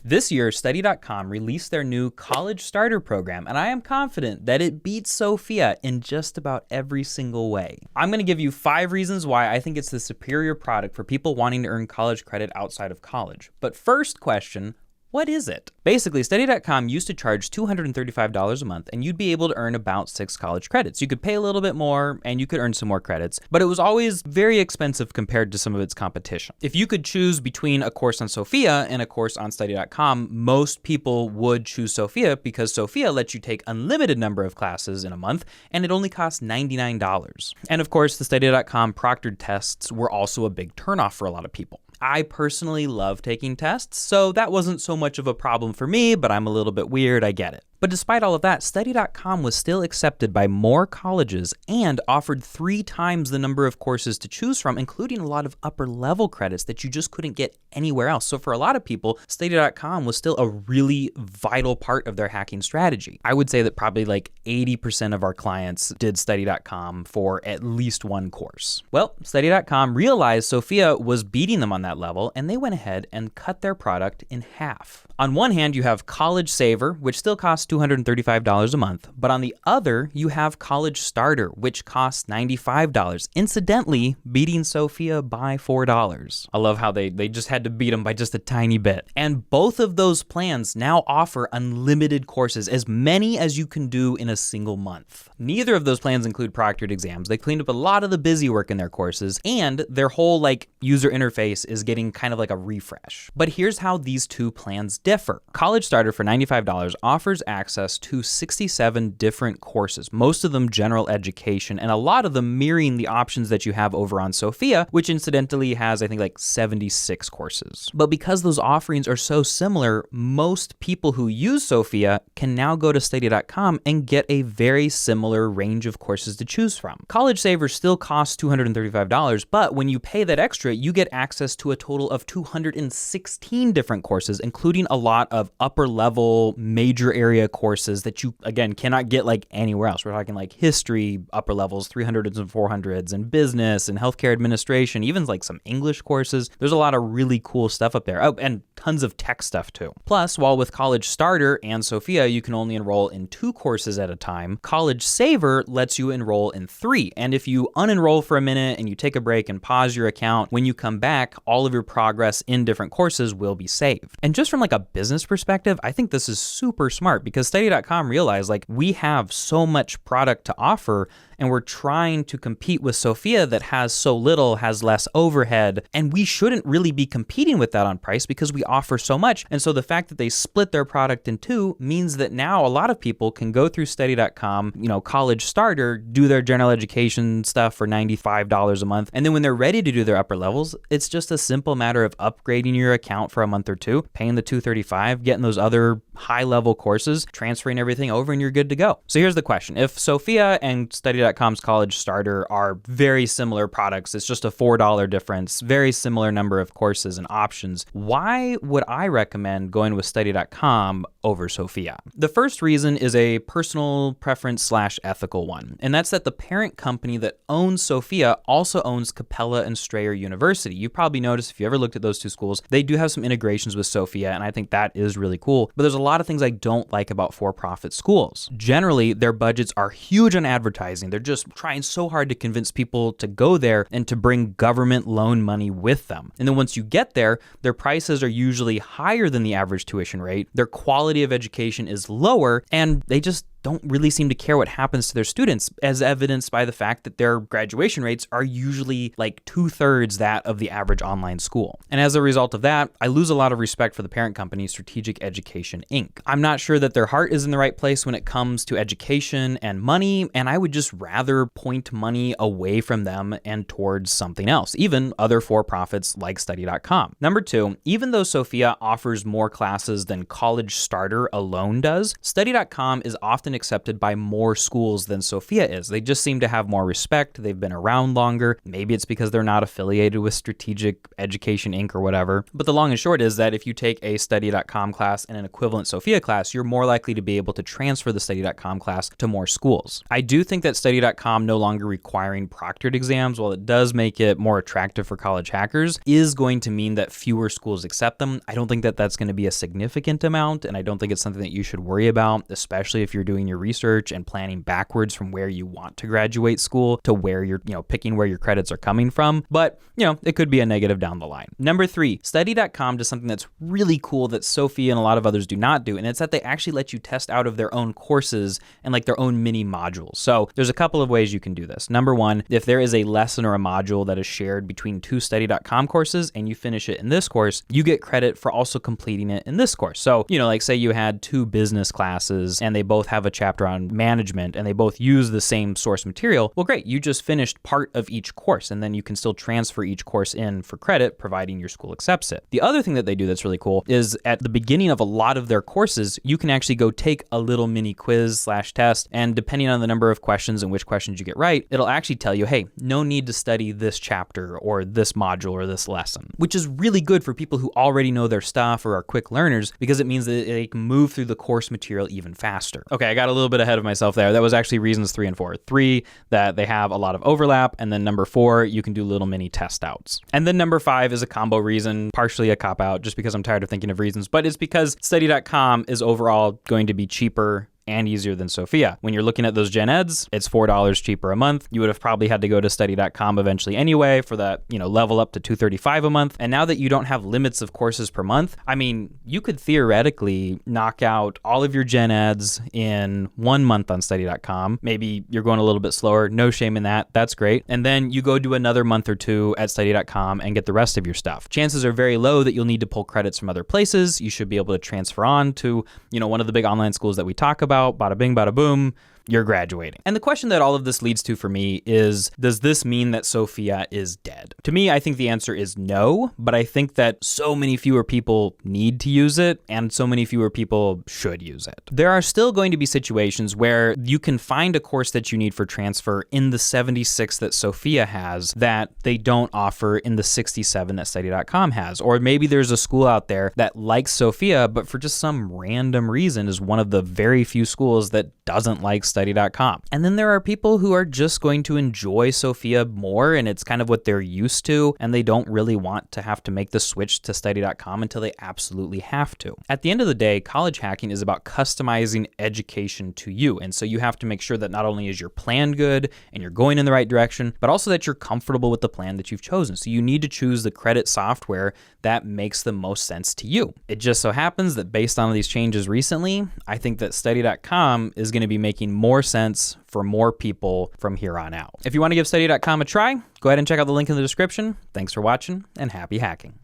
This year, Study.com released their new College Starter program, and I am confident that it beats Sophia in just about every single way. I'm going to give you 5 reasons why I think it's the superior product for people wanting to earn college credit outside of college. But first question, what is it? Basically, Study.com used to charge $235 a month, and you'd be able to earn about 6 college credits. You could pay a little bit more, and you could earn some more credits, but it was always very expensive compared to some of its competition. If you could choose between a course on Sophia and a course on Study.com, most people would choose Sophia because Sophia lets you take unlimited number of classes in a month, and it only costs $99. And of course, the Study.com proctored tests were also a big turnoff for a lot of people. I personally love taking tests, so that wasn't so much of a problem for me, but I'm a little bit weird, I get it. But despite all of that, Study.com was still accepted by more colleges and offered 3 times the number of courses to choose from, including a lot of upper level credits that you just couldn't get anywhere else. So for a lot of people, Study.com was still a really vital part of their hacking strategy. I would say that probably like 80% of our clients did Study.com for at least one course. Well, Study.com realized Sophia was beating them on that level, and they went ahead and cut their product in half. On one hand, you have College Saver, which still costs $235 a month, but on the other, you have College Starter, which costs $95, incidentally beating Sophia by $4. I love how they just had to beat them by just a tiny bit. And both of those plans now offer unlimited courses, as many as you can do in a single month. Neither of those plans include proctored exams. They cleaned up a lot of the busy work in their courses, and their whole user interface is getting kind of like a refresh. But here's how these two plans differ. College Starter for $95 offers access to 67 different courses, most of them general education, and a lot of them mirroring the options that you have over on Sophia, which incidentally has, I think, 76 courses. But because those offerings are so similar, most people who use Sophia can now go to Study.com and get a very similar range of courses to choose from. College Saver still costs $235, but when you pay that extra, you get access to a total of 216 different courses, including a lot of upper level major area courses that you, again, cannot get anywhere else. We're talking history, upper levels, 300s and 400s, and business and healthcare administration, even some English courses. There's a lot of really cool stuff up there. Oh, and tons of tech stuff too. Plus, while with College Starter and Sophia, you can only enroll in 2 courses at a time, College Saver lets you enroll in 3. And if you unenroll for a minute and you take a break and pause your account, when you come back, all of your progress in different courses will be saved. And just from a business perspective, I think this is super smart because Study.com realized we have so much product to offer, and we're trying to compete with Sophia that has so little, has less overhead, and we shouldn't really be competing with that on price because we offer so much. And so the fact that they split their product in 2 means that now a lot of people can go through Study.com, College Starter, do their general education stuff for $95 a month, and then when they're ready to do their upper levels, it's just a simple matter of upgrading your account for a month or 2, paying the $235, getting those other high-level courses, transferring everything over, and you're good to go. So here's the question. If Sophia and Study.com's College Starter are very similar products, it's just a $4 difference, very similar number of courses and options, why would I recommend going with Study.com over Sophia? The first reason is a personal preference / ethical one, and that's that the parent company that owns Sophia also owns Capella and Strayer University. You probably noticed if you ever looked at those 2 schools, they do have some integrations with Sophia, and I think that is really cool. But there's a lot of things I don't like about for-profit schools. Generally, their budgets are huge on advertising. They're just trying so hard to convince people to go there and to bring government loan money with them. And then once you get there, their prices are usually higher than the average tuition rate. Their quality of education is lower, and they just don't really seem to care what happens to their students, as evidenced by the fact that their graduation rates are usually 2/3 that of the average online school. And as a result of that, I lose a lot of respect for the parent company, Strategic Education, Inc. I'm not sure that their heart is in the right place when it comes to education and money, and I would just rather point money away from them and towards something else, even other for-profits like Study.com. Number 2, even though Sophia offers more classes than College Starter alone does, Study.com is often accepted by more schools than Sophia is. They just seem to have more respect. They've been around longer. Maybe it's because they're not affiliated with Strategic Education Inc. or whatever. But the long and short is that if you take a study.com class and an equivalent Sophia class, you're more likely to be able to transfer the study.com class to more schools. I do think that study.com no longer requiring proctored exams, while it does make it more attractive for college hackers, is going to mean that fewer schools accept them. I don't think that that's going to be a significant amount, and I don't think it's something that you should worry about, especially if you're doing your research and planning backwards from where you want to graduate school to where you're, picking where your credits are coming from. But, it could be a negative down the line. Number 3, study.com does something that's really cool that Sophia and a lot of others do not do, and it's that they actually let you test out of their own courses and like their own mini modules. So there's a couple of ways you can do this. Number 1, if there is a lesson or a module that is shared between 2 study.com courses and you finish it in this course, you get credit for also completing it in this course. So, like say you had 2 business classes and they both have a chapter on management and they both use the same source material. Well, great. You just finished part of each course, and then you can still transfer each course in for credit, providing your school accepts it. The other thing that they do that's really cool is at the beginning of a lot of their courses, you can actually go take a little mini quiz/test, and depending on the number of questions and which questions you get right, it'll actually tell you, hey, no need to study this chapter or this module or this lesson, which is really good for people who already know their stuff or are quick learners, because it means that they can move through the course material even faster. Okay, I got a little bit ahead of myself there. That was actually reasons 3 and 4. 3, that they have a lot of overlap, and then number 4, you can do little mini test outs. And then number 5 is a combo reason, partially a cop out, just because I'm tired of thinking of reasons, but it's because study.com is overall going to be cheaper and easier than Sophia. When you're looking at those gen eds, it's $4 cheaper a month. You would have probably had to go to study.com eventually anyway for that, level up to $235 a month. And now that you don't have limits of courses per month, you could theoretically knock out all of your gen eds in 1 month on study.com. Maybe you're going a little bit slower. No shame in that. That's great. And then you go do another month or 2 at study.com and get the rest of your stuff. Chances are very low that you'll need to pull credits from other places. You should be able to transfer on to, one of the big online schools that we talk about. Bada bing, bada boom, you're graduating. And the question that all of this leads to for me is, does this mean that Sophia is dead? To me, I think the answer is no, but I think that so many fewer people need to use it and so many fewer people should use it. There are still going to be situations where you can find a course that you need for transfer in the 76 that Sophia has that they don't offer in the 67 that study.com has. Or maybe there's a school out there that likes Sophia, but for just some random reason is one of the very few schools that doesn't like study.com. And then there are people who are just going to enjoy Sophia more, and it's kind of what they're used to, and they don't really want to have to make the switch to study.com until they absolutely have to. At the end of the day, college hacking is about customizing education to you. And so you have to make sure that not only is your plan good and you're going in the right direction, but also that you're comfortable with the plan that you've chosen. So you need to choose the credit software that makes the most sense to you. It just so happens that based on these changes recently, I think that study.com is going to be making more sense for more people from here on out. If you want to give study.com a try, go ahead and check out the link in the description. Thanks for watching, and happy hacking.